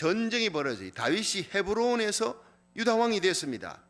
전쟁이 벌어져요. 다윗이 헤브론에서 유다 왕이 됐습니다.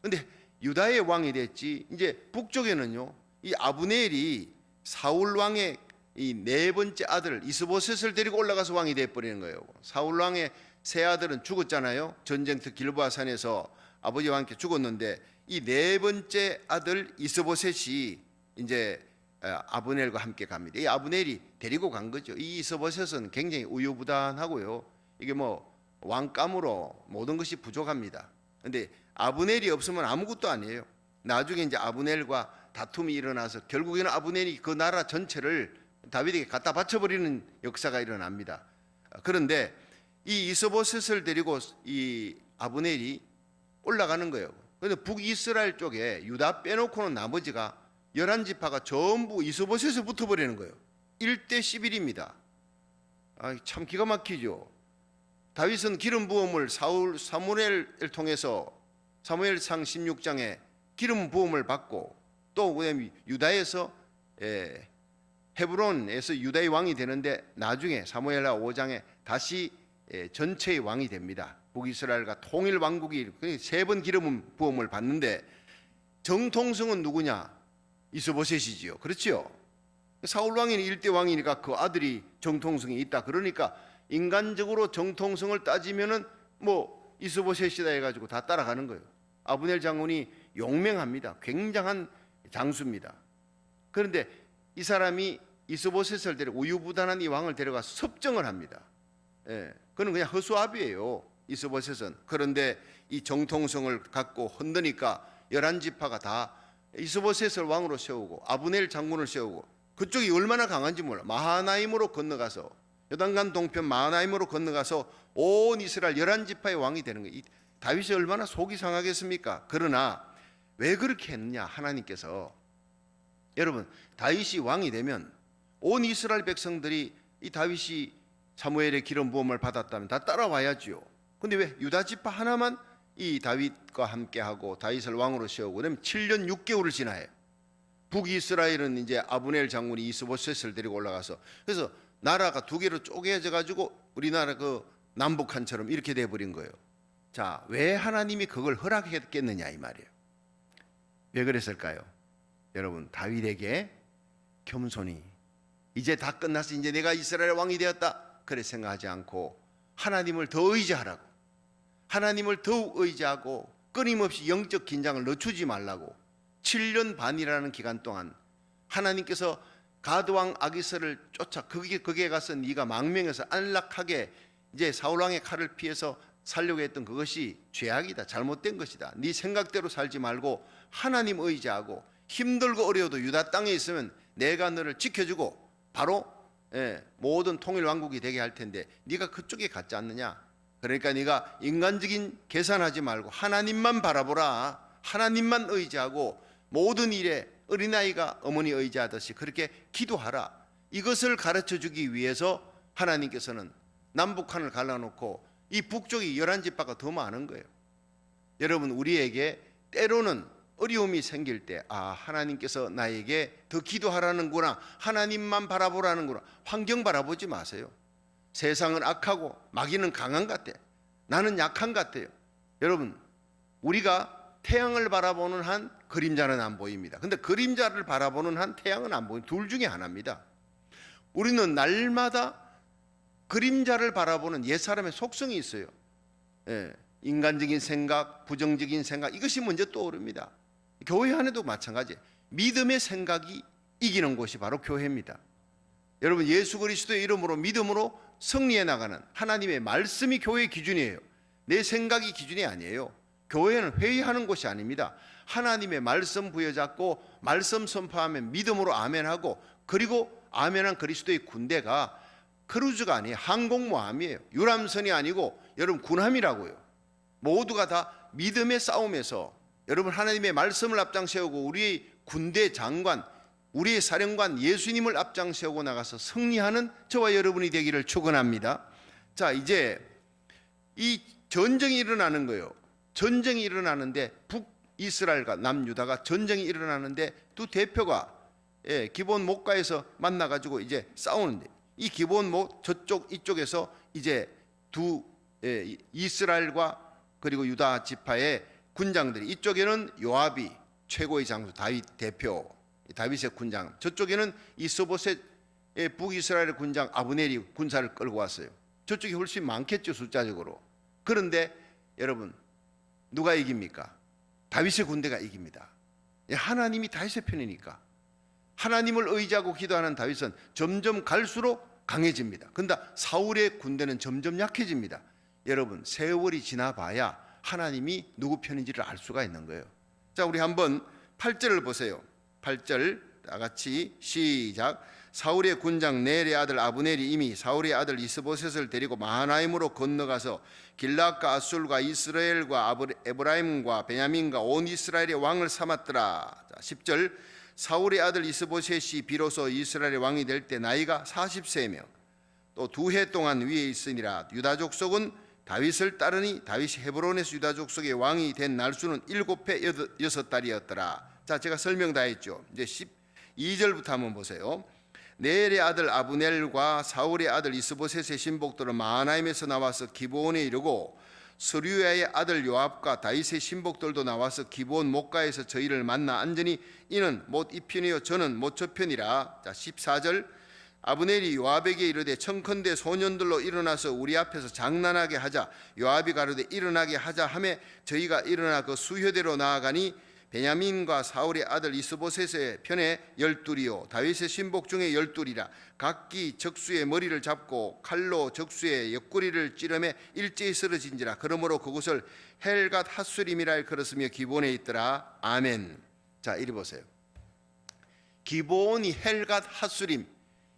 근데 유다의 왕이 됐지, 이제 북쪽에는요, 이 아브넬이 사울 왕의 이 네 번째 아들 이스보셋을 데리고 올라가서 왕이 돼버리는 거예요. 사울 왕의 세 아들은 죽었잖아요. 전쟁터 길보아 산에서 아버지와 함께 죽었는데, 이 네 번째 아들 이스보셋이 이제 아브넬과 함께 갑니다. 이 아브넬이 데리고 간 거죠. 이 이스보셋은 굉장히 우유부단하고요, 이게 뭐 왕감으로 모든 것이 부족합니다. 근데 아브넬이 없으면 아무것도 아니에요. 나중에 이제 아브넬과 다툼이 일어나서 결국에는 아브넬이 그 나라 전체를 다윗에게 갖다 바쳐버리는 역사가 일어납니다. 그런데 이 이스보셋을 데리고 이 아브넬이 올라가는 거예요. 그런데 북이스라엘 쪽에 유다 빼놓고는 나머지가 11지파가 전부 이스보셋에 붙어버리는 거예요. 1대 11입니다. 참 기가 막히죠. 다윗은 기름 부음을 사무엘을 통해서 사무엘상 16장에 기름 부음을 받고, 또 그다음에 유다에서 헤브론에서 유다의 왕이 되는데, 나중에 사무엘하 5장에 다시 전체의 왕이 됩니다. 북이스라엘과 통일 왕국이 세 번 기름 부음을 받는데, 정통성은 누구냐? 이스보셋이지요. 그렇지요. 사울 왕이 1대 왕이니까 그 아들이 정통성이 있다. 그러니까 인간적으로 정통성을 따지면은 뭐 이스보셋이다 해가지고 다 따라가는 거예요. 아브넬 장군이 용맹합니다. 굉장한 장수입니다. 그런데 이 사람이 이스보셋을 데리고 우유부단한 이 왕을 데려가서 섭정을 합니다. 그는 그냥 허수아비예요, 이스보셋은. 그런데 이 정통성을 갖고 흔드니까 11지파가 다 이스보셋을 왕으로 세우고 아브넬 장군을 세우고, 그쪽이 얼마나 강한지 몰라. 마하나임으로 건너가서, 요단강 동편 마하나임으로 건너가서 온 이스라엘 11지파의 왕이 되는 거예요. 다윗이 얼마나 속이 상하겠습니까? 그러나 왜 그렇게 했느냐? 하나님께서, 여러분, 다윗이 왕이 되면 온 이스라엘 백성들이 이 다윗이 사무엘의 기름 부음을 받았다면 다 따라와야지요. 근데 왜 유다 지파 하나만 이 다윗과 함께하고 다윗을 왕으로 세우고, 그러면 7년 6개월을 지나요. 북이스라엘은 이제 아브넬 장군이 이스보셋을 데리고 올라가서, 그래서 나라가 두 개로 쪼개져 가지고 우리나라 그 남북한처럼 이렇게 돼버린 거예요. 자, 왜 하나님이 그걸 허락했겠느냐 이 말이에요. 왜 그랬을까요? 여러분, 다윗에게 겸손히 이제 다 끝났어, 이제 내가 이스라엘 왕이 되었다, 그래 생각하지 않고 하나님을 더 의지하라고, 하나님을 더욱 의지하고 끊임없이 영적 긴장을 늦추지 말라고 7년 반이라는 기간 동안 하나님께서 가드왕 아기스를 쫓아 거기에 가서 네가 망명해서 안락하게 이제 사울왕의 칼을 피해서 살려고 했던 그것이 죄악이다, 잘못된 것이다, 네 생각대로 살지 말고 하나님 의지하고 힘들고 어려워도 유다 땅에 있으면 내가 너를 지켜주고 바로 모든 통일 왕국이 되게 할 텐데 네가 그쪽에 갔지 않느냐. 그러니까 네가 인간적인 계산하지 말고 하나님만 바라보라, 하나님만 의지하고 모든 일에 어린아이가 어머니 의지하듯이 그렇게 기도하라. 이것을 가르쳐주기 위해서 하나님께서는 남북한을 갈라놓고 이 북쪽이 11지파가 더 많은 거예요. 여러분, 우리에게 때로는 어려움이 생길 때, 하나님께서 나에게 더 기도하라는구나, 하나님만 바라보라는구나. 환경 바라보지 마세요. 세상은 악하고 마귀는 강한 것 같아. 나는 약한 것 같아요. 여러분, 우리가 태양을 바라보는 한 그림자는 안 보입니다. 근데 그림자를 바라보는 한 태양은 안 보여요. 둘 중에 하나입니다. 우리는 날마다 그림자를 바라보는 옛사람의 속성이 있어요. 인간적인 생각, 부정적인 생각, 이것이 먼저 떠오릅니다. 교회 안에도 마찬가지예요. 믿음의 생각이 이기는 곳이 바로 교회입니다. 여러분, 예수 그리스도의 이름으로 믿음으로 승리해 나가는 하나님의 말씀이 교회의 기준이에요. 내 생각이 기준이 아니에요. 교회는 회의하는 곳이 아닙니다. 하나님의 말씀 부여잡고 말씀 선포하면 믿음으로 아멘하고, 그리고 아멘한 그리스도의 군대가 크루즈가 아니에요. 항공모함이에요. 유람선이 아니고 여러분 군함이라고요. 모두가 다 믿음의 싸움에서 여러분 하나님의 말씀을 앞장세우고 우리의 군대 장관, 우리의 사령관 예수님을 앞장세우고 나가서 승리하는 저와 여러분이 되기를 축원합니다. 자, 이제 이 전쟁이 일어나는 거예요. 전쟁이 일어나는데 북이스라엘과 남유다가 전쟁이 일어나는데 두 대표가 기브온 목가에서 만나가지고 이제 싸우는데, 이 기브온 목 저쪽 이쪽에서 이제 두 이스라엘과 그리고 유다 지파의 군장들이, 이쪽에는 요압이 최고의 장수 다윗 대표, 다윗의 군장, 저쪽에는 이스보셋의 북이스라엘의 군장 아브넬이 군사를 끌고 왔어요. 저쪽이 훨씬 많겠죠, 숫자적으로. 그런데 여러분, 누가 이깁니까? 다윗의 군대가 이깁니다. 하나님이 다윗의 편이니까. 하나님을 의지하고 기도하는 다윗은 점점 갈수록 강해집니다. 그런데 사울의 군대는 점점 약해집니다. 여러분, 세월이 지나봐야 하나님이 누구 편인지를 알 수가 있는 거예요. 자, 우리 한번 8절을 보세요. 8절 다 같이 시작. 사울의 군장 넬의 아들 아브넬이 이미 사울의 아들 이스보셋을 데리고 마하나임으로 건너가서 길앗과 아술과 이스라엘과 에브라임과 베냐민과 온 이스라엘의 왕을 삼았더라. 자, 10절. 사울의 아들 이스보셋이 비로소 이스라엘의 왕이 될 때 나이가 40세며 또 2해 동안 위에 있으니라. 유다 족속은 다윗을 따르니 다윗이 헤브론에서 유다 족속의 왕이 된 날수는 7해 6달이었더라. 자, 제가 설명 다 했죠. 이제 12절부터 한번 보세요. 넬의 아들 아브넬과 사울의 아들 이스보셋의 신복들은 마하나임에서 나와서 기브온에 이르고 스루야의 아들 요압과 다윗의 신복들도 나와서 기브온 목가에서 저희를 만나 앉으니 이는 못 이 편이요 저는 못 저 편이라. 자, 14절. 아브넬이 요압에게 이르되 청컨대 소년들로 일어나서 우리 앞에서 장난하게 하자. 요압이 가로되 일어나게 하자 하매 저희가 일어나 그 수효대로 나아가니 베냐민과 사울의 아들 이스보셋의 편에 12이요 다윗의 신복 중에 12이라. 각기 적수의 머리를 잡고 칼로 적수의 옆구리를 찌르매 일제히 쓰러진지라. 그러므로 그곳을 헬갓 핫수림이라 일컬었으며 기브온에 있더라. 아멘. 자, 이리 보세요. 기브온이 헬갓 핫수림,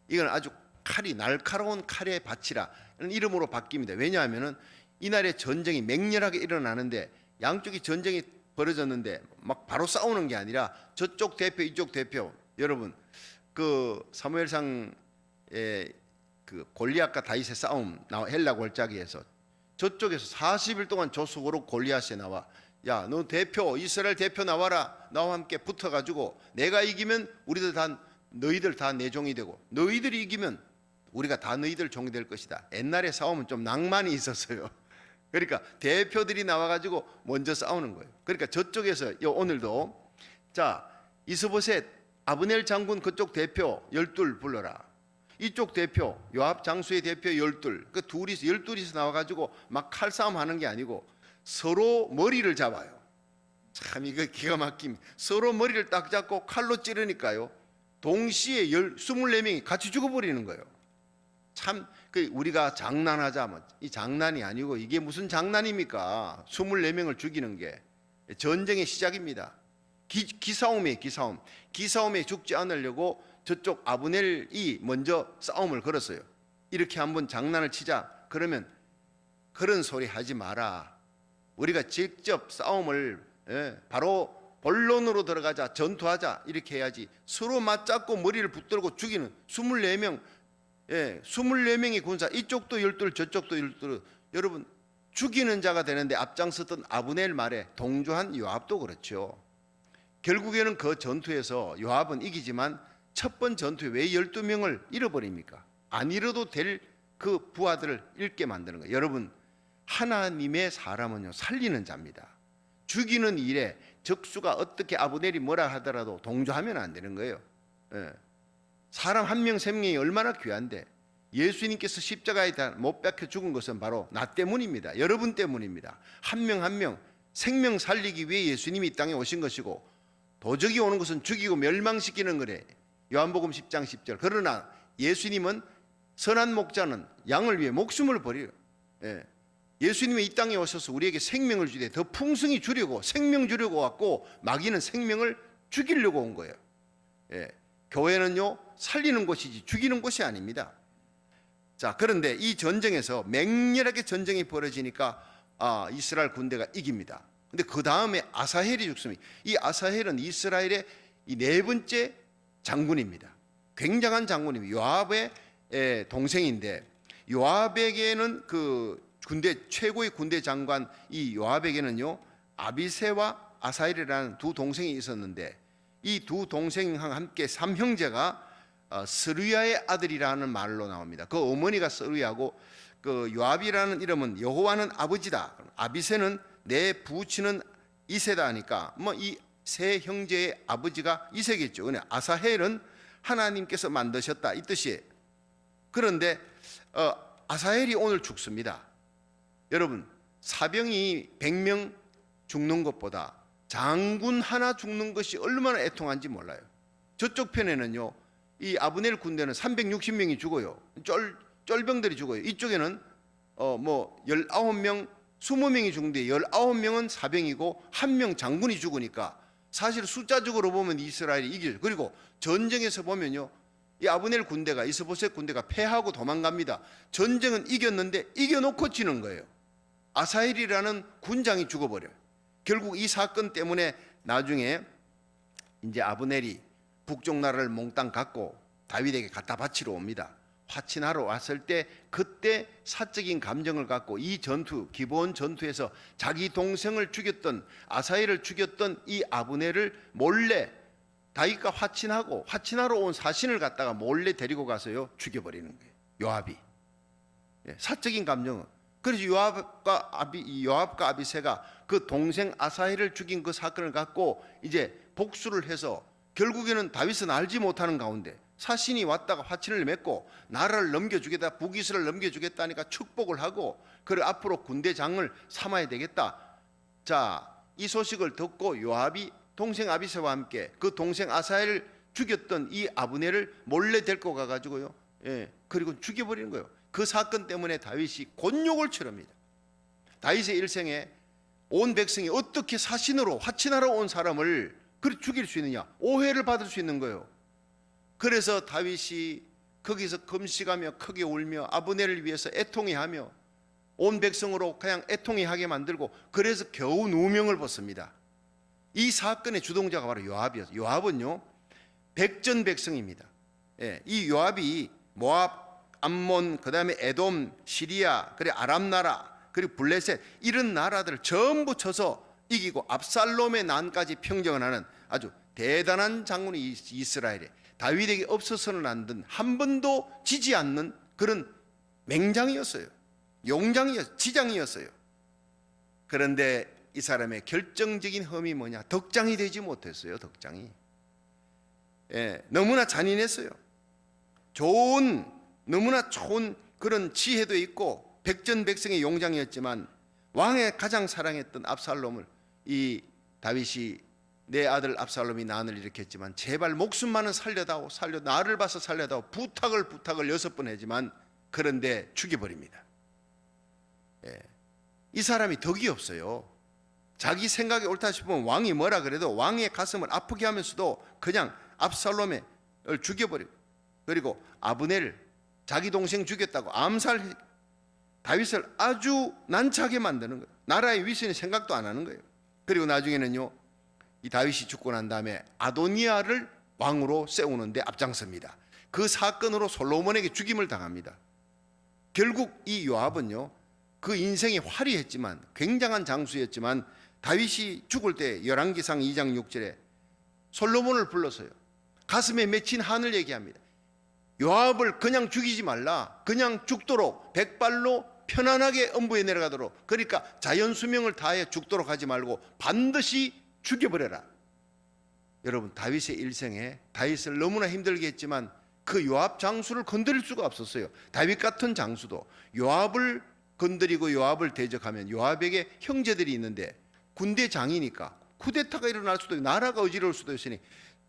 이건 아주 칼이 날카로운 칼의 밭이라 이런 이름으로 바뀝니다. 왜냐하면 이날에 전쟁이 맹렬하게 일어나는데 양쪽이 전쟁이 벌어졌는데 막 바로 싸우는 게 아니라 저쪽 대표 이쪽 대표, 여러분 그 사무엘상의 그 골리앗과 다윗의 싸움 헬라 골짜기에서 저쪽에서 40일 동안 조수고로 골리앗에 나와, 야 너 대표 이스라엘 대표 나와라, 나와 함께 붙어가지고 내가 이기면 우리들 다 너희들 다 내 종이 되고 너희들이 이기면 우리가 다 너희들 종이 될 것이다. 옛날에 싸움은 좀 낭만이 있었어요. 그러니까 대표들이 나와가지고 먼저 싸우는 거예요. 그러니까 저쪽에서 오늘도 자 이스보셋 아브넬 장군 그쪽 대표 12 불러라. 이쪽 대표 요압 장수의 대표 12, 그 둘이서 12이서 나와가지고 막 칼싸움 하는 게 아니고 서로 머리를 잡아요. 참 이거 기가 막힙니다. 서로 머리를 딱 잡고 칼로 찌르니까요 동시에 24명이 같이 죽어버리는 거예요. 참 우리가 장난하자, 이 장난이 아니고 이게 무슨 장난입니까? 24명을 죽이는 게 전쟁의 시작입니다. 기싸움이에요. 기싸움에 죽지 않으려고 저쪽 아브넬이 먼저 싸움을 걸었어요. 이렇게 한번 장난을 치자 그러면 그런 소리 하지 마라. 우리가 직접 싸움을 바로 본론으로 들어가자, 전투하자 이렇게 해야지. 서로 맞잡고 머리를 붙들고 죽이는 24명 24명의 군사, 이쪽도 12 저쪽도 12, 여러분 죽이는 자가 되는데 앞장섰던 아브넬 말에 동조한 요압도 그렇죠. 결국에는 그 전투에서 요압은 이기지만 첫 번 전투에 왜 12명을 잃어버립니까? 안 잃어도 될 그 부하들을 잃게 만드는 거예요. 여러분 하나님의 사람은요 살리는 자입니다. 죽이는 일에 적수가 어떻게 아브넬이 뭐라 하더라도 동조하면 안 되는 거예요. 사람 한 명 생명이 얼마나 귀한데 예수님께서 십자가에 못 박혀 죽은 것은 바로 나 때문입니다. 여러분 때문입니다. 한 명 한 명 생명 살리기 위해 예수님이 이 땅에 오신 것이고 도적이 오는 것은 죽이고 멸망시키는 거래. 요한복음 10장 10절. 그러나 예수님은 선한 목자는 양을 위해 목숨을 버려요. 예수님이 이 땅에 오셔서 우리에게 생명을 주되 더 풍성히 주려고 생명 주려고 왔고 마귀는 생명을 죽이려고 온 거예요. 교회는요 살리는 곳이지 죽이는 곳이 아닙니다. 자, 그런데 이 전쟁에서 맹렬하게 전쟁이 벌어지니까 이스라엘 군대가 이깁니다. 근데 그 다음에 아사헬이 죽습니다. 이 아사헬은 이스라엘의 이 네 번째 장군입니다. 굉장한 장군입니다. 요압의 동생인데 요압에게는 그 군대 최고의 군대 장관 이 요압에게는요 아비새와 아사헬이라는 두 동생이 있었는데 이 두 동생과 함께 삼형제가 스루야의 아들이라는 말로 나옵니다. 그 어머니가 스루야고 그 요압이라는 이름은 여호와는 아버지다. 아비새는 내 부친은 이새다 하니까 뭐 이 세 형제의 아버지가 이새겠죠. 근데 아사헬은 하나님께서 만드셨다 이 뜻이에요. 그런데 아사헬이 오늘 죽습니다. 여러분, 사병이 100명 죽는 것보다 장군 하나 죽는 것이 얼마나 애통한지 몰라요. 저쪽 편에는요, 이 아브넬 군대는 360명이 죽어요. 쫄병들이 죽어요. 이쪽에는 19명, 20명이 죽는데 19명은 사병이고 1명 장군이 죽으니까 사실 숫자적으로 보면 이스라엘이 이겨요. 그리고 전쟁에서 보면요, 이 아브넬 군대가, 이스보셋 군대가 패하고 도망갑니다. 전쟁은 이겼는데 이겨놓고 지는 거예요. 아사헬이라는 군장이 죽어버려요. 결국 이 사건 때문에 나중에 이제 아브넬이 북쪽 나라를 몽땅 갖고 다윗에게 갖다 바치러 옵니다. 화친하러 왔을 때 그때 사적인 감정을 갖고 이 전투, 기본 전투에서 자기 동생을 죽였던, 아사헬을 죽였던 이 아브넬을 몰래 다윗과 화친하러 온 사신을 갖다가 몰래 데리고 가서요 죽여버리는 거예요. 요압이. 사적인 감정은. 그래서 요압과 아비새가 그 동생 아사헬을 죽인 그 사건을 갖고 이제 복수를 해서 결국에는 다윗은 알지 못하는 가운데 사신이 왔다가 화친을 맺고 나라를 넘겨주겠다, 북이스라엘을 넘겨주겠다니까 축복을 하고, 그래 앞으로 군대장을 삼아야 되겠다. 자, 이 소식을 듣고 요압이 동생 아비새와 함께 그 동생 아사헬을 죽였던 이 아브넬을 몰래 데리고 가가지고요, 그리고 죽여버리는 거예요. 그 사건 때문에 다윗이 곤욕을 치릅니다. 다윗의 일생에 온 백성이 어떻게 사신으로 화친하러 온 사람을 그렇게 죽일 수 있느냐, 오해를 받을 수 있는 거예요. 그래서 다윗이 거기서 금식하며 크게 울며 아브넬을 위해서 애통해하며 온 백성으로 그냥 애통해하게 만들고, 그래서 겨우 누명을 벗습니다. 이 사건의 주동자가 바로 요압이었어요. 요압은요 백전백승입니다. 이 요압이 모압, 암몬, 그 다음에 에돔, 시리아, 그리고 아람 나라, 그리고 블레셋 이런 나라들을 전부 쳐서 이기고 압살롬의 난까지 평정을 하는 아주 대단한 장군이 이스라엘에 다윗에게 없어서는 안 된, 한 번도 지지 않는 그런 맹장이었어요. 용장이었어요. 지장이었어요. 그런데 이 사람의 결정적인 흠이 뭐냐? 덕장이 되지 못했어요. 덕장이. 너무나 잔인했어요. 너무나 좋은 그런 지혜도 있고 백전백승의 용장이었지만 왕의 가장 사랑했던 압살롬을 이 다윗이 내 아들 압살롬이 난을 일으켰지만 제발 목숨만은 살려다오, 나를 봐서 살려다오 부탁을 6번 하지만 그런데 죽여버립니다. 이 사람이 덕이 없어요. 자기 생각이 옳다 싶으면 왕이 뭐라 그래도 왕의 가슴을 아프게 하면서도 그냥 압살롬을 죽여버리고, 그리고 아브넬 자기 동생 죽였다고 암살, 다윗을 아주 난처하게 만드는 거예요. 나라의 위선이 생각도 안 하는 거예요. 그리고 나중에는요, 이 다윗이 죽고 난 다음에 아도니아를 왕으로 세우는데 앞장섭니다. 그 사건으로 솔로몬에게 죽임을 당합니다. 결국 이 요압은요, 그 인생이 화려했지만 굉장한 장수였지만 다윗이 죽을 때 열왕기상 2장 6절에 솔로몬을 불러서요 가슴에 맺힌 한을 얘기합니다. 요압을 그냥 죽이지 말라. 그냥 죽도록 백발로 편안하게 엄부에 내려가도록, 그러니까 자연 수명을 다해 죽도록 하지 말고 반드시 죽여버려라. 여러분, 다윗의 일생에 다윗을 너무나 힘들게 했지만 그 요압 장수를 건드릴 수가 없었어요. 다윗 같은 장수도 요압을 건드리고 요압을 대적하면 요압에게 형제들이 있는데 군대장이니까 쿠데타가 일어날 수도 있고 나라가 어지러울 수도 있으니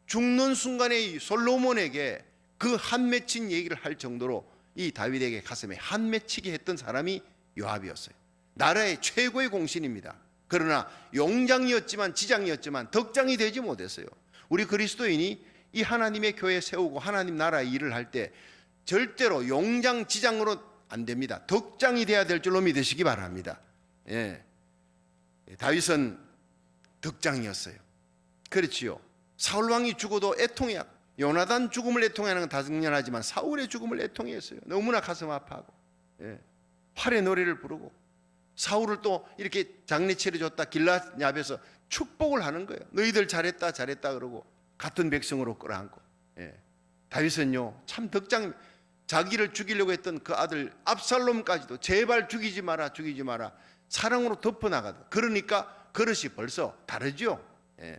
죽는 순간에 솔로몬에게 그 한 맺힌 얘기를 할 정도로 이 다윗에게 가슴에 한 맺히게 했던 사람이 요압이었어요. 나라의 최고의 공신입니다. 그러나 용장이었지만 지장이었지만 덕장이 되지 못했어요. 우리 그리스도인이 이 하나님의 교회 세우고 하나님 나라의 일을 할 때 절대로 용장 지장으로 안 됩니다. 덕장이 돼야 될 줄로 믿으시기 바랍니다. 다윗은 덕장이었어요. 그렇지요. 사울 왕이 죽어도 애통해야, 요나단 죽음을 애통하는 건 당연하지만 사울의 죽음을 애통했어요. 너무나 가슴 아파하고 활의 노래를 부르고 사울을 또 이렇게 장례치를 줬다 길랏야베에서 축복을 하는 거예요. 너희들 잘했다 그러고 같은 백성으로 끌어안고. 다윗은요 참 덕장, 자기를 죽이려고 했던 그 아들 압살롬까지도 제발 죽이지 마라, 죽이지 마라, 사랑으로 덮어나가다. 그러니까 그릇이 벌써 다르죠. 예.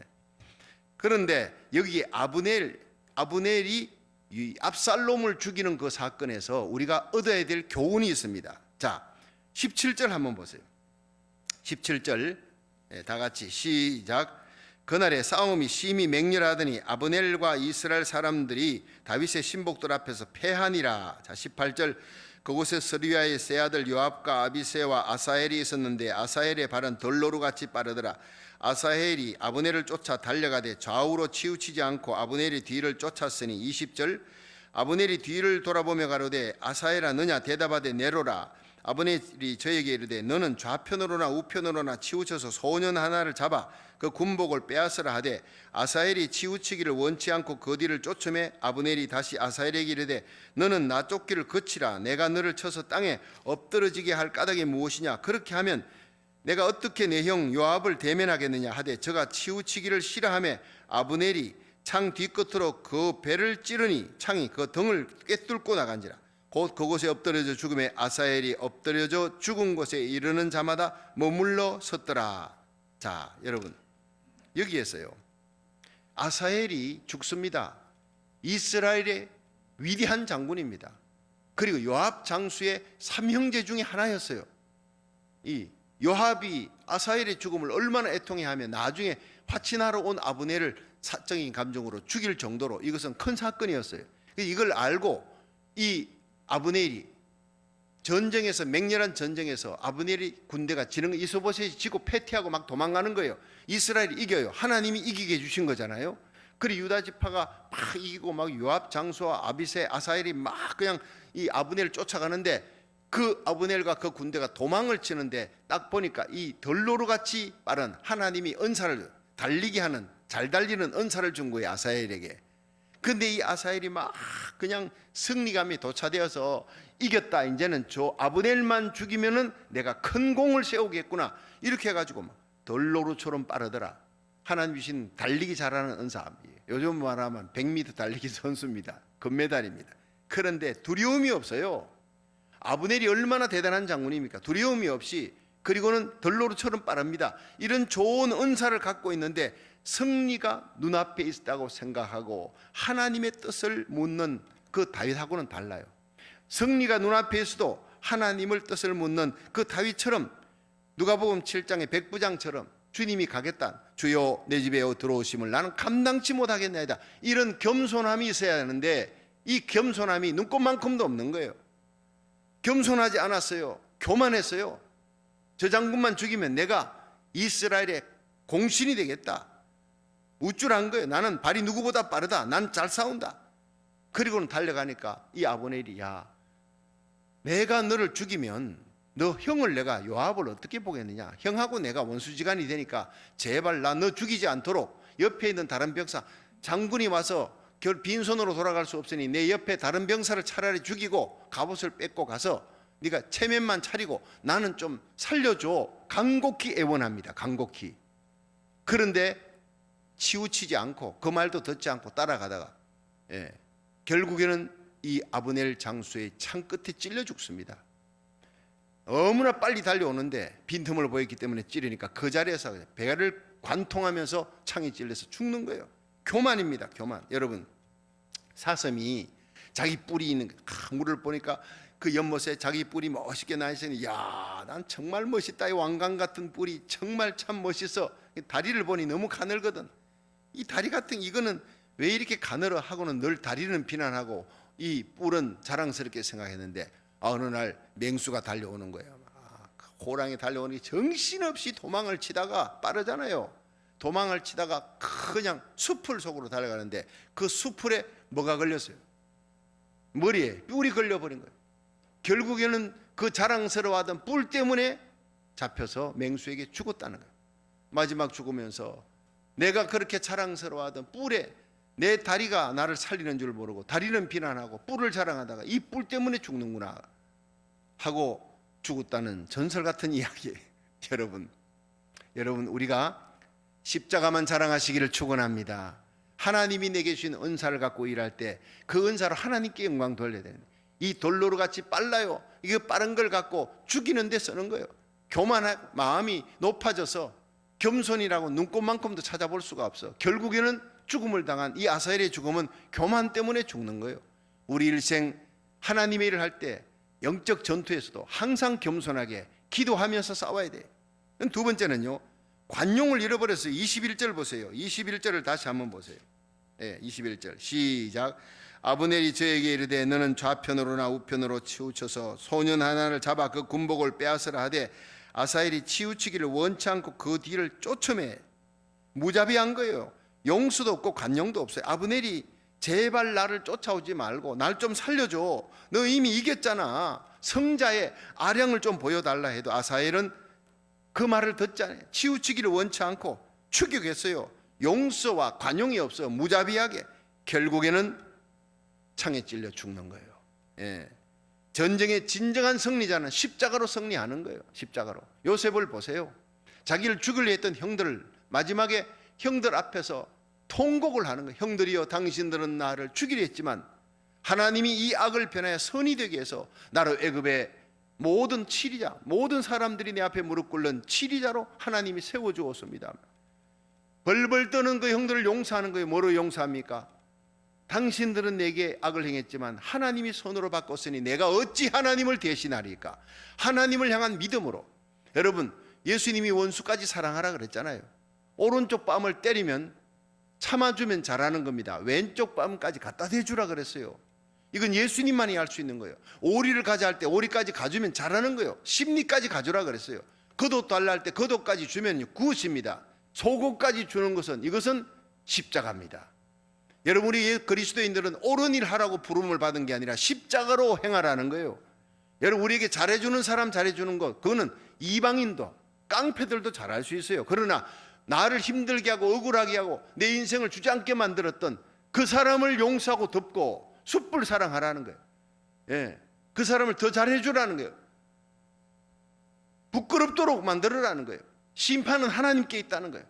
그런데 여기 아브넬이 이 압살롬을 죽이는 그 사건에서 우리가 얻어야 될 교훈이 있습니다. 자, 17절 한번 보세요. 17절 다 같이 시작. 그날에 싸움이 심히 맹렬하더니 아브넬과 이스라엘 사람들이 다윗의 신복들 앞에서 패하니라. 자, 18절. 그곳에 스루야의 세 아들 요압과 아비새와 아사헬이 있었는데 아사헬의 발은 덜노루같이 빠르더라. 아사헬이 아브넬을 쫓아 달려가되 좌우로 치우치지 않고 아브넬이 뒤를 쫓았으니 20절. 아브넬이 뒤를 돌아보며 가로되 아사헬아 너냐 대답하되 내로라. 아브넬이 저에게 이르되 너는 좌편으로나 우편으로나 치우쳐서 소년 하나를 잡아 그 군복을 빼앗으라 하되 아사헬이 치우치기를 원치 않고 그 뒤를 쫓음에 아브넬이 다시 아사헬에게 이르되 너는 나 쫓기를 그치라. 내가 너를 쳐서 땅에 엎드러지게 할 까닭이 무엇이냐. 그렇게 하면 내가 어떻게 내 형 요압을 대면하겠느냐 하되 저가 치우치기를 싫어하며 아브넬이 창 뒤끝으로 그 배를 찌르니 창이 그 등을 꿰뚫고 나간지라. 곧 그곳에 엎드려져 죽음에 아사헬이 엎드려져 죽은 곳에 이르는 자마다 머물러 섰더라. 자, 여러분 여기에서요 아사헬이 죽습니다. 이스라엘의 위대한 장군입니다. 그리고 요압 장수의 삼형제 중에 하나였어요. 이 요압이 아사헬의 죽음을 얼마나 애통해하며 나중에 화친하러 온 아브넬을 사적인 감정으로 죽일 정도로 이것은 큰 사건이었어요. 이걸 알고 이 아브넬이 전쟁에서 맹렬한 전쟁에서 아브넬이 군대가 지는 거 이소보셋이 지고 패퇴하고 막 도망가는 거예요. 이스라엘이 이겨요. 하나님이 이기게 해주신 거잖아요. 그리고 유다 지파가 막 이기고 막 요압 장수와 아비새 아사헬이 막 그냥 이 아브넬을 쫓아가는데 그 아브넬과 그 군대가 도망을 치는데 딱 보니까 이 덜노루같이 빠른 하나님이 은사를 달리게 하는 잘 달리는 은사를 준 거예요 아사헬에게. 근데 이 아사헬이 막 그냥 승리감이 도차되어서 이겼다. 이제는 저 아브넬만 죽이면은 내가 큰 공을 세우겠구나. 이렇게 해가지고 막 덜노루처럼 빠르더라. 하나님 주신 달리기 잘하는 은사. 요즘 말하면 100m 달리기 선수입니다. 금메달입니다. 그런데 두려움이 없어요. 아브넬이 얼마나 대단한 장군입니까? 두려움이 없이, 그리고는 덜노루처럼 빠릅니다. 이런 좋은 은사를 갖고 있는데 승리가 눈앞에 있다고 생각하고 하나님의 뜻을 묻는 그 다윗하고는 달라요. 승리가 눈앞에 있어도 하나님을 뜻을 묻는 그 다윗처럼, 누가복음 7장의 백부장처럼 주님이 가겠다, 주여 내 집에 들어오심을 나는 감당치 못하겠나이다, 이런 겸손함이 있어야 하는데 이 겸손함이 눈꼽만큼도 없는 거예요. 겸손하지 않았어요. 교만했어요. 저 장군만 죽이면 내가 이스라엘의 공신이 되겠다, 우쭐한 거예요. 나는 발이 누구보다 빠르다, 난 잘 싸운다. 그리고는 달려가니까 이 아브넬이, 야, 내가 너를 죽이면 너 형을, 내가 요압을 어떻게 보겠느냐, 형하고 내가 원수지간이 되니까 제발 나 너 죽이지 않도록 옆에 있는 다른 병사, 장군이 와서 빈손으로 돌아갈 수 없으니 내 옆에 다른 병사를 차라리 죽이고 갑옷을 뺏고 가서 네가 체면만 차리고 나는 좀 살려줘. 간곡히 애원합니다. 간곡히. 그런데 치우치지 않고 그 말도 듣지 않고 따라가다가 결국에는 이 아브넬 장수의 창 끝에 찔려 죽습니다. 너무나 빨리 달려오는데 빈틈을 보였기 때문에 찌르니까 그 자리에서 배를 관통하면서 창에 찔려서 죽는 거예요. 교만입니다. 교만. 여러분, 사슴이 자기 뿔이 있는 물을 보니까 그 연못에 자기 뿔이 멋있게 나 있으니, 야, 난 정말 멋있다, 이 왕관 같은 뿔이 정말 참 멋있어. 다리를 보니 너무 가늘거든. 이 다리 같은, 이거는 왜 이렇게 가늘어 하고는 늘 다리는 비난하고 이 뿔은 자랑스럽게 생각했는데 어느 날 맹수가 달려오는 거예요. 호랑이 달려오는 게 정신없이 도망을 치다가, 빠르잖아요. 도망을 치다가 그냥 숲을 속으로 달려가는데 그 숲풀에 뭐가 걸렸어요? 머리에 뿔이 걸려버린 거예요. 결국에는 그 자랑스러워하던 뿔 때문에 잡혀서 맹수에게 죽었다는 거예요. 마지막 죽으면서 내가 그렇게 자랑스러워하던 뿔에 내 다리가 나를 살리는 줄 모르고 다리는 비난하고 뿔을 자랑하다가 이 뿔 때문에 죽는구나 하고 죽었다는 전설 같은 이야기예요. 여러분, 우리가 십자가만 자랑하시기를 축원합니다. 하나님이 내게 주신 은사를 갖고 일할 때 그 은사로 하나님께 영광 돌려야 되는, 이 돌로로 같이 빨라요. 이거 빠른 걸 갖고 죽이는 데 쓰는 거예요. 교만한 마음이 높아져서 겸손이라고 눈꼽만큼도 찾아볼 수가 없어. 결국에는 죽음을 당한 이 아사엘의 죽음은 교만 때문에 죽는 거예요. 우리 일생 하나님의 일을 할 때 영적 전투에서도 항상 겸손하게 기도하면서 싸워야 돼. 두 번째는요, 관용을 잃어버렸어요. 21절 보세요. 21절을 다시 한번 보세요. 21절 시작. 아브넬이 저에게 이르되 너는 좌편으로나 우편으로 치우쳐서 소년 하나를 잡아 그 군복을 빼앗으라 하되 아사엘이 치우치기를 원치 않고 그 뒤를 쫓으매. 무자비한 거예요. 용서도 없고 관용도 없어요. 아브넬이 제발 나를 쫓아오지 말고 날 좀 살려줘. 너 이미 이겼잖아. 성자의 아량을 좀 보여달라 해도 아사엘은 그 말을 듣잖아요. 치우치기를 원치 않고 추격했어요. 용서와 관용이 없어. 무자비하게. 결국에는 창에 찔려 죽는 거예요. 전쟁의 진정한 승리자는 십자가로 승리하는 거예요. 십자가로. 요셉을 보세요. 자기를 죽이려 했던 형들, 마지막에 형들 앞에서 통곡을 하는 거예요. 형들이여, 당신들은 나를 죽이려 했지만 하나님이 이 악을 변하여 선이 되게 해서 나를 애굽의 모든 치리자, 모든 사람들이 내 앞에 무릎 꿇는 치리자로 하나님이 세워주었습니다. 벌벌 떠는 그 형들을 용서하는 거예요. 뭐로 용서합니까? 당신들은 내게 악을 행했지만 하나님이 손으로 바꿨으니 내가 어찌 하나님을 대신하리까? 하나님을 향한 믿음으로. 여러분, 예수님이 원수까지 사랑하라 그랬잖아요. 오른쪽 뺨을 때리면 참아주면 잘하는 겁니다. 왼쪽 뺨까지 갖다 대주라 그랬어요. 이건 예수님만이 할 수 있는 거예요. 오리를 가져할 때 오리까지 가주면 잘하는 거예요. 십리까지 가주라 그랬어요. 겉옷 달라 할 때 겉옷까지 주면 구옷입니다. 속옷까지 주는 것은, 이것은 십자가입니다. 여러분, 우리 그리스도인들은 옳은 일 하라고 부름을 받은 게 아니라 십자가로 행하라는 거예요. 여러분, 우리에게 잘해주는 사람 잘해주는 것, 그거는 이방인도 깡패들도 잘할 수 있어요. 그러나 나를 힘들게 하고 억울하게 하고 내 인생을 주저앉게 만들었던 그 사람을 용서하고 덮고 숯불 사랑하라는 거예요. 그 사람을 더 잘해주라는 거예요. 부끄럽도록 만들어라는 거예요. 심판은 하나님께 있다는 거예요.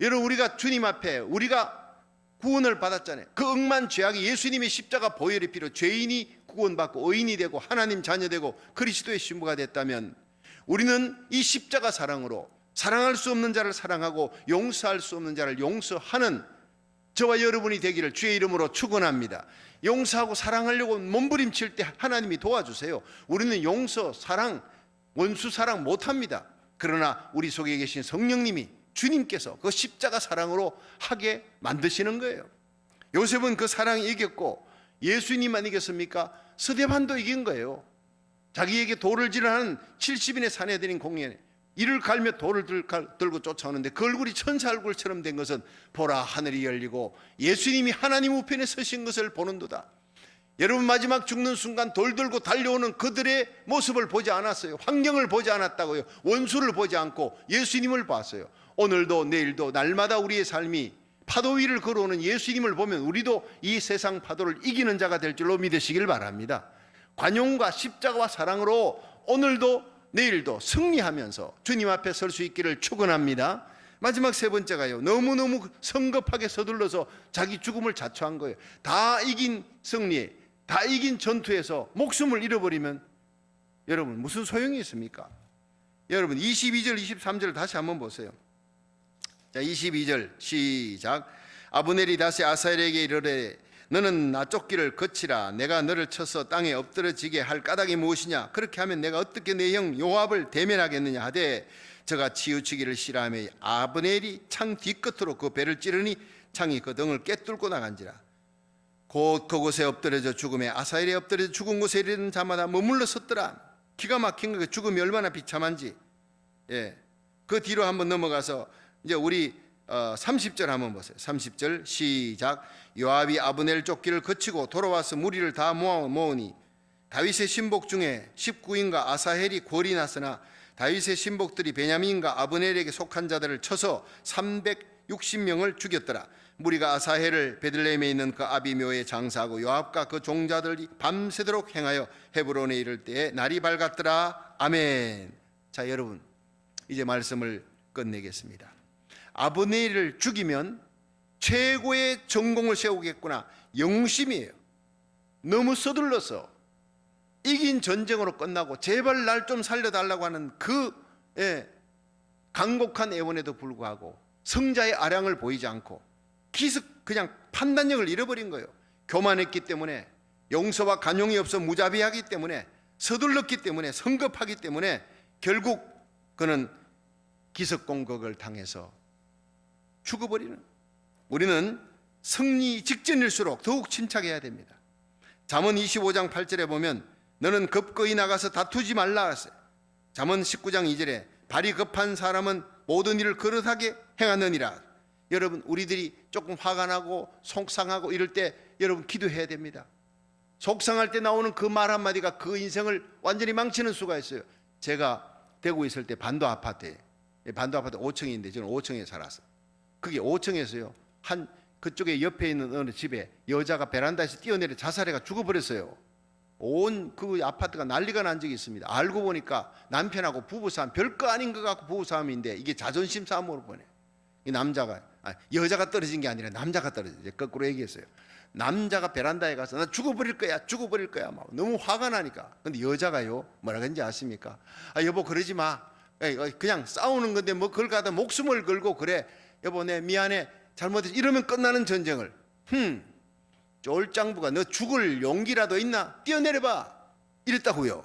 여러분, 우리가 주님 앞에 우리가 구원을 받았잖아요. 그 억만 죄악이 예수님의 십자가 보혈의 피로 죄인이 구원받고 의인이 되고 하나님 자녀 되고 그리스도의 신부가 됐다면 우리는 이 십자가 사랑으로 사랑할 수 없는 자를 사랑하고 용서할 수 없는 자를 용서하는 저와 여러분이 되기를 주의 이름으로 축원합니다. 용서하고 사랑하려고 몸부림칠 때 하나님이 도와주세요. 우리는 용서, 사랑, 원수 사랑 못합니다. 그러나 우리 속에 계신 성령님이, 주님께서 그 십자가 사랑으로 하게 만드시는 거예요. 요셉은 그 사랑이 이겼고 예수님만 이겼습니까? 스데반도 이긴 거예요. 자기에게 돌을 지르는 70인의 사내들인 공연에 이를 갈며 돌을 들고 쫓아오는데 그 얼굴이 천사 얼굴처럼 된 것은 보라, 하늘이 열리고 예수님이 하나님 우편에 서신 것을 보는도다. 여러분, 마지막 죽는 순간 돌 들고 달려오는 그들의 모습을 보지 않았어요. 환경을 보지 않았다고요. 원수를 보지 않고 예수님을 봤어요. 오늘도 내일도 날마다 우리의 삶이 파도 위를 걸어오는 예수님을 보면 우리도 이 세상 파도를 이기는 자가 될 줄로 믿으시길 바랍니다. 관용과 십자가와 사랑으로 오늘도 내일도 승리하면서 주님 앞에 설 수 있기를 축원합니다. 마지막 세 번째가요, 너무너무 성급하게 서둘러서 자기 죽음을 자초한 거예요. 다 이긴 승리에, 다 이긴 전투에서 목숨을 잃어버리면 여러분 무슨 소용이 있습니까? 여러분 22절 23절 다시 한번 보세요. 자, 22절 시작. 아브넬이 다시 아사엘에게 이르되 너는 나 쫓기를 거치라. 내가 너를 쳐서 땅에 엎드러지게 할 까닭이 무엇이냐? 그렇게 하면 내가 어떻게 내 형 요압을 대면하겠느냐 하되 저가 치우치기를 싫어하며 아브넬이 창 뒤끝으로 그 배를 찌르니 창이 그 등을 꿰뚫고 나간지라. 곧 그곳에 엎드려져 죽음에 아사엘이 엎드려져 죽은 곳에 이르는 자마다 머물러 섰더라. 기가 막힌 거, 죽음이 얼마나 비참한지. 그 뒤로 한번 넘어가서 이제 우리 30절 한번 보세요. 30절 시작. 요압이 아브넬 쫓기를 거치고 돌아와서 무리를 다 모으니 다윗의 신복 중에 19인과 아사헬이 골이 났으나 다윗의 신복들이 베냐민과 아브넬에게 속한 자들을 쳐서 360명을 죽였더라. 무리가 아사헬을 베들레헴에 있는 그 아비묘에 장사하고 요압과 그 종자들이 밤새도록 행하여 헤브론에 이를 때에 날이 밝았더라. 아멘. 자, 여러분 이제 말씀을 끝내겠습니다. 아브넬을 죽이면 최고의 전공을 세우겠구나. 영심이에요. 너무 서둘러서 이긴 전쟁으로 끝나고 제발 날 좀 살려달라고 하는 그 간곡한 애원에도 불구하고 성자의 아량을 보이지 않고 그냥 판단력을 잃어버린 거예요. 교만했기 때문에, 용서와 간용이 없어 무자비하기 때문에, 서둘렀기 때문에, 성급하기 때문에 결국 그는 기습공격을 당해서 죽어버리는. 우리는 승리 직전일수록 더욱 침착해야 됩니다. 잠언 25장 8절에 보면 너는 급거이 나가서 다투지 말라 하세요. 잠언 19장 2절에 발이 급한 사람은 모든 일을 그릇하게 행하느니라. 여러분, 우리들이 조금 화가 나고 속상하고 이럴 때 여러분 기도해야 됩니다. 속상할 때 나오는 그 말 한마디가 그 인생을 완전히 망치는 수가 있어요. 제가 대구에 있을 때 반도 아파트에, 반도 아파트 5층인데 저는 5층에 살았어요. 그게 5층에서요 그쪽에 옆에 있는 어느 집에 여자가 베란다에서 뛰어내려 자살해가 죽어버렸어요. 온 그 아파트가 난리가 난 적이 있습니다. 알고 보니까 남편하고 부부싸움, 별거 아닌 것 같고 부부싸움인데 이게 자존심 싸움으로 보내. 이 남자가 여자가 떨어진 게 아니라 남자가 떨어졌어요. 거꾸로 얘기했어요. 남자가 베란다에 가서 나 죽어버릴 거야 막 너무 화가 나니까. 근데 여자가요 뭐라 그런지 아십니까? 여보 그러지 마. 그냥 싸우는 건데 뭐 그걸 갖다 목숨을 걸고 그래. 여보 내 미안해 잘못했어. 이러면 끝나는 전쟁을 쫄장부가 너 죽을 용기라도 있나? 뛰어내려봐 이랬다고요.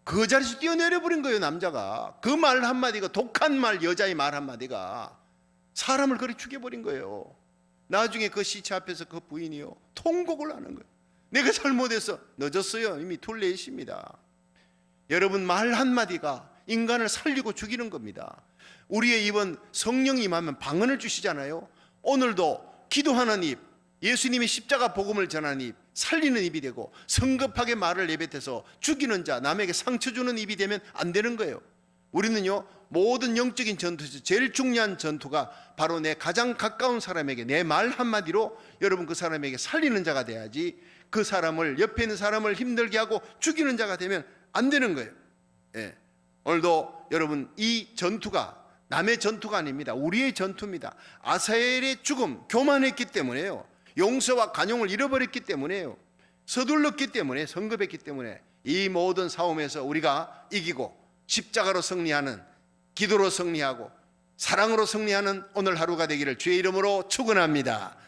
그 자리에서 뛰어내려버린 거예요. 남자가 그 말 한마디가, 독한 말, 여자의 말 한마디가 사람을 그리 죽여버린 거예요. 나중에 그 시체 앞에서 그 부인이요 통곡을 하는 거예요. 내가 잘못해서. 늦었어요. 이미 툴레이십니다. 여러분, 말 한마디가 인간을 살리고 죽이는 겁니다. 우리의 입은 성령이 임하면 방언을 주시잖아요. 오늘도 기도하는 입, 예수님이 십자가 복음을 전하는 입, 살리는 입이 되고 성급하게 말을 내뱉어서 죽이는 자, 남에게 상처 주는 입이 되면 안 되는 거예요. 우리는요 모든 영적인 전투에서 제일 중요한 전투가 바로 내 가장 가까운 사람에게 내 말 한마디로 여러분 그 사람에게 살리는 자가 돼야지, 그 사람을, 옆에 있는 사람을 힘들게 하고 죽이는 자가 되면 안 되는 거예요. 오늘도 여러분 이 전투가 남의 전투가 아닙니다. 우리의 전투입니다. 아사엘의 죽음, 교만했기 때문에요. 용서와 간용을 잃어버렸기 때문에요. 서둘렀기 때문에, 성급했기 때문에 이 모든 싸움에서 우리가 이기고 십자가로 승리하는, 기도로 승리하고 사랑으로 승리하는 오늘 하루가 되기를 주의 이름으로 축원합니다.